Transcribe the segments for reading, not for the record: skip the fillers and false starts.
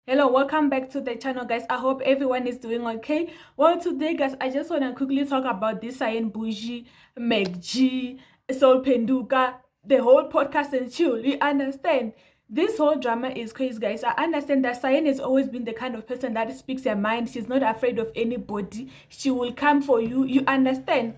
Hello, welcome back to the channel, guys. I hope everyone is doing okay. Well, today, guys, I just want to quickly talk about this Cyan Bougie, Macg, Sol Penduka, the whole podcast and chill. You understand? This whole drama is crazy, guys. I understand that Cyan has always been the kind of person that speaks her mind. She's not afraid of anybody. She will come for you. You understand?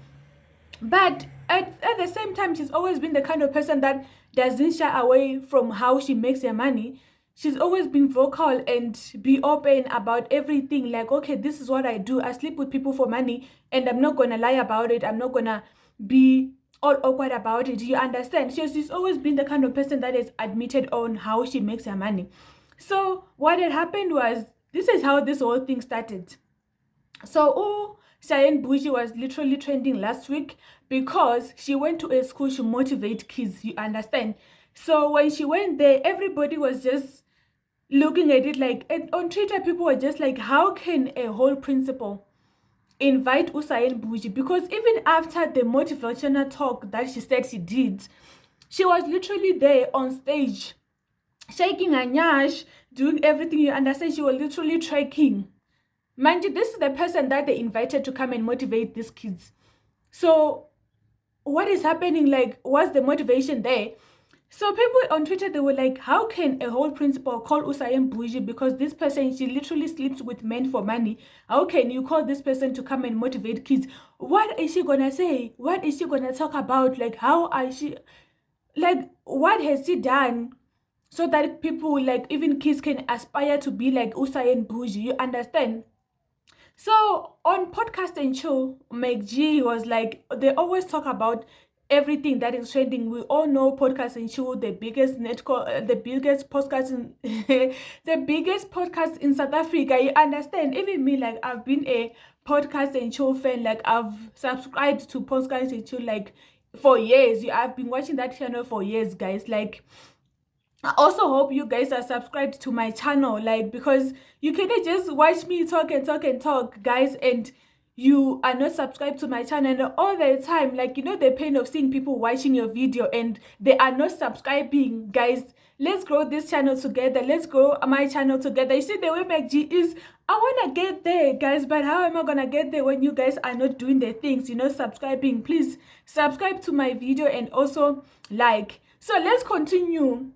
But at the same time, she's always been the kind of person that doesn't shy away from how she makes her money. She's always been vocal and be open about everything. Like, okay, this is what I do. I sleep with people for money, and I'm not gonna lie about it. I'm not gonna be all awkward about it. You understand? She's always been the kind of person that is admitted on how she makes her money. So what had happened was, this is how this whole thing started. So, Cyan Bougie was literally trending last week because she went to a school to motivate kids, you understand? So when she went there, everybody was just looking at it like, and on Twitter, people were just like, how can a whole principal invite Cyan Bougie? Because even after the motivational talk that she said she did, she was literally there on stage, shaking her nyash, doing everything, you understand? She was literally trekking. Mind you, this is the person that they invited to come and motivate these kids. So what is happening? Like, what's the motivation there? So people on Twitter, they were like, how can a whole principal call Cyan Bougie because this person, she literally sleeps with men for money? How can you call this person to come and motivate kids? What is she gonna say? What is she gonna talk about? Like, how is she, like, what has she done so that people, like, even kids can aspire to be like Cyan Bougie? You understand? So on podcast and show, Macg was like, they always talk about everything that is trending. We all know podcast and show, the biggest the biggest podcast in the biggest podcast in South Africa. You understand? Even me, like, I've been a podcast and show fan. Like, I've subscribed to podcast and show like for years. I've been watching that channel for years, guys. Like, I also hope you guys are subscribed to my channel, like, because you cannot just watch me talk and talk and talk, guys, and you are not subscribed to my channel. And all the time, like, you know, the pain of seeing people watching your video and they are not subscribing. Guys, let's grow this channel together. Let's grow my channel together. You see, the way Macg is, I want to get there, guys, but how am I gonna get there when you guys are not doing the things, you know, subscribing? Please subscribe to my video and also like. So let's continue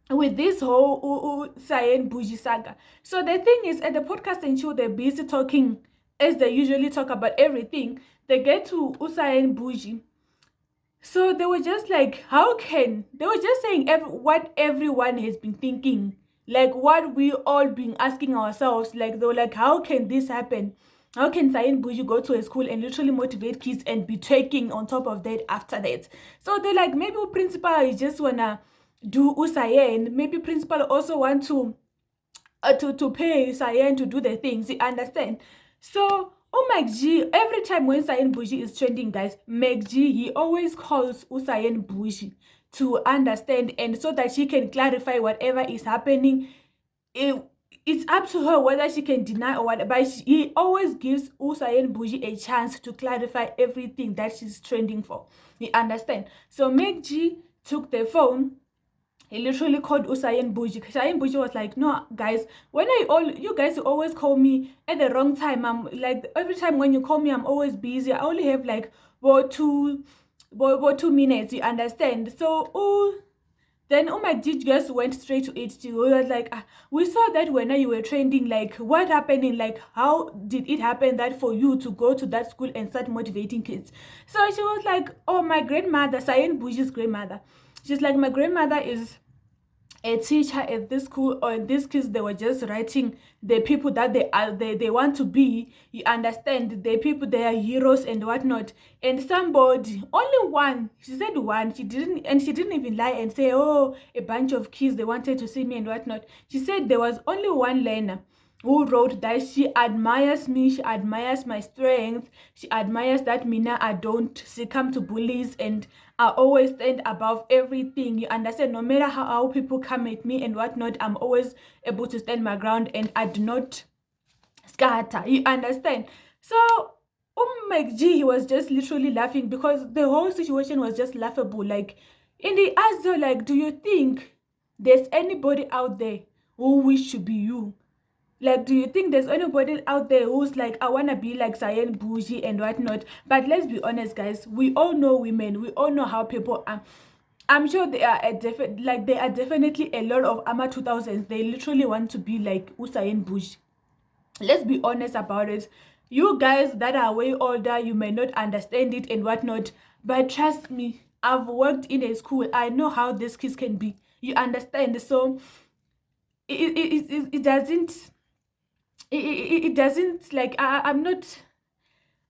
with this whole Cyan Bougie saga. So the thing is, at the podcast and show, they're busy talking as they usually talk about everything. They get to Cyan Bougie. So they were just like, how can, they were just saying what everyone has been thinking, like what we all been asking ourselves. Like, they were like, how can this happen? How can Cyan Bougie go to a school and literally motivate kids and be taking on top of that after that? So they're like, maybe principal is just wanna do Cyan. Maybe principal also want to pay Cyan to do the things. You understand? So Macg, every time when Cyan Bougie is trending, guys, Macg, he always calls Cyan Bougie to understand, and so that she can clarify whatever is happening. It's up to her whether she can deny or what, but he always gives Cyan Bougie a chance to clarify everything that she's trending for. You understand? So Macg took the phone. He literally called Cyan Bougie. Cyan Bougie was like, no, guys, when you guys always call me at the wrong time. I'm like, every time when you call me, I'm always busy. I only have like about 2 minutes, you understand? So, then Macg just went straight to it. She was like, we saw that when you were trending, like, what happening? Like, how did it happen that for you to go to that school and start motivating kids? So she was like, oh, my grandmother, Cyan Bougie's grandmother. She's like, my grandmother is a teacher at this school, or in these kids, they were just writing the people that they want to be. You understand? The people, they are heroes and whatnot. And somebody, only one, she said one, she didn't even lie and say, oh, a bunch of kids, they wanted to see me and whatnot. She said there was only one learner who wrote that she admires me, she admires my strength, she admires that Mina, I don't succumb to bullies, and I always stand above everything. You understand? No matter how people come at me and whatnot, I'm always able to stand my ground and I do not scatter. You understand? So Macg, he was just literally laughing because the whole situation was just laughable. Like, and he asked her, like, do you think there's anybody out there who wish to be you? Like, do you think there's anybody out there who's like, I wanna be like Cyan bougie and whatnot? But let's be honest, guys. We all know women. We all know how people are. I'm sure they are there are definitely a lot of Ama 2000s. They literally want to be like Usain Bush. Let's be honest about it. You guys that are way older, you may not understand it and whatnot, but trust me, I've worked in a school. I know how these kids can be. You understand? So it doesn't it doesn't like I'm not,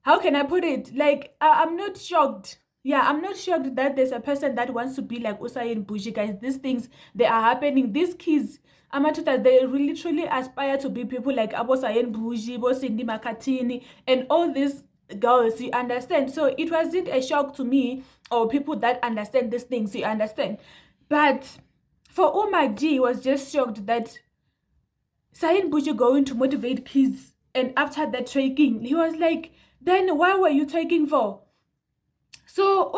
how can I put it? Like, I'm not shocked. Yeah, I'm not shocked that there's a person that wants to be like Usain Bushi, guys. These things, they are happening. These kids, Amatuta, they literally aspire to be people like Abo Sayen Bushi, Bo Cindy Makatini, and all these girls, you understand? So it wasn't a shock to me or people that understand these things, you understand? But for Macg was just shocked that Sayin Buju going to motivate kids, and after that trekking, he was like, then why were you trekking for? So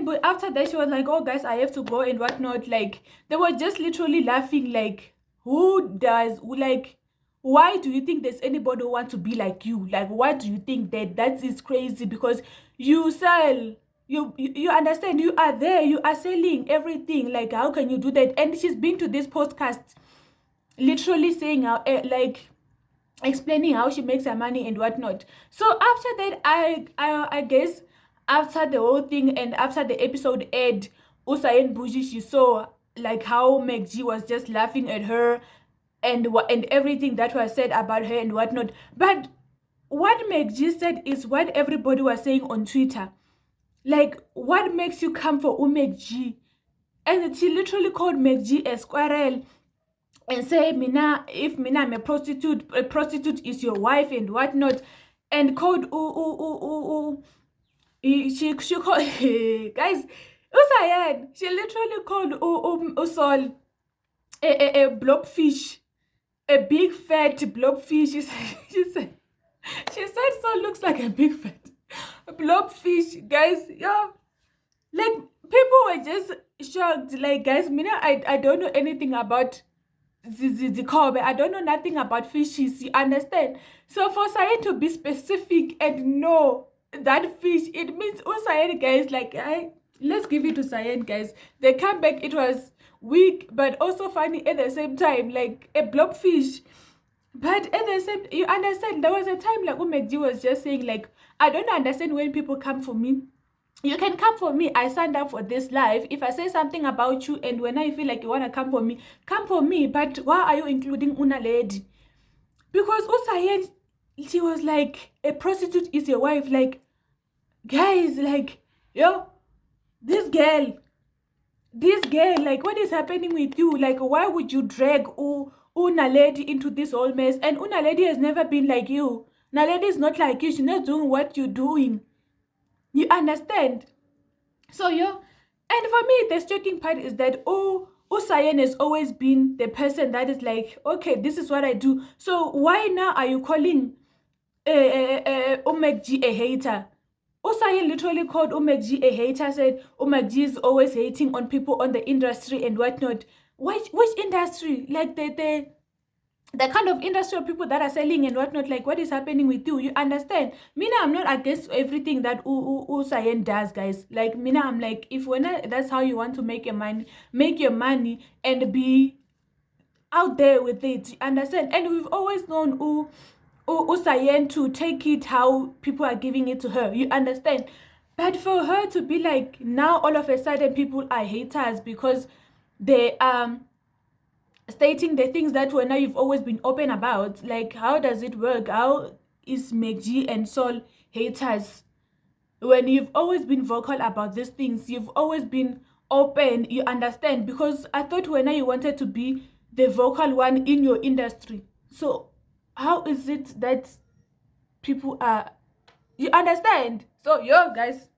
but after that she was like, oh guys, I have to go and whatnot. Like, they were just literally laughing, like, like, why do you think there's anybody who want to be like you? Like, why do you think that is crazy? Because you sell, you understand, you are there, you are selling everything. Like, how can you do that? And she's been to this podcast literally saying how like explaining how she makes her money and whatnot. So after that, I guess after the whole thing and after the episode aired, Usain Buji, she saw like how Macg was just laughing at her and and everything that was said about her and whatnot. But what Macg said is what everybody was saying on Twitter. Like, what makes you come for Macg? And she literally called Macg a squirrel and say, Mina, if Mina, I'm a prostitute is your wife and whatnot, and called she called guys, Usayan, she literally called Usol a blobfish, a big fat blobfish. She said Sol looks like a big fat blobfish, guys. Yeah, like, people were just shocked. Like, guys, Mina, I don't know anything about the Kobe. I don't know nothing about fishes, you understand? So for Cyan to be specific and know that fish, it means oh Cyan, guys, like, let's give it to Cyan, guys. The comeback, it was weak but also funny at the same time, like a blobfish. But at the same, you understand, there was a time like Macg was just saying, like, I don't understand when people come for me. You can come for me. I signed up for this live. If I say something about you and when I feel like you want to come for me, come for me. But why are you including Una Lady? Because Usayen, she was like, a prostitute is your wife. Like, guys, like, yo, this girl, like, what is happening with you? Like, why would you drag Una Lady into this whole mess? And Una Lady has never been like you. Naledi is not like you. She's not doing what you're doing. You understand? So, yeah. And for me, the striking part is that, Usayen has always been the person that is like, okay, this is what I do. So why now are you calling Macg a hater? Usayen literally called Macg a hater, said Macg is always hating on people on the industry and whatnot. Which industry? Like, the kind of industry of people that are selling and whatnot, like, what is happening with you? You understand? Mina, I'm not against everything that Cyan does, guys. Like, Mina, I'm like, if that's how you want to make your money and be out there with it, you understand? And we've always known Cyan to take it how people are giving it to her, you understand? But for her to be like, now all of a sudden people are haters because they stating the things that now you've always been open about. Like, how does it work? How is Macg and Sol haters when you've always been vocal about these things? You've always been open, you understand? Because I thought when you wanted to be the vocal one in your industry. So how is it that people are, you understand? So, yo, guys,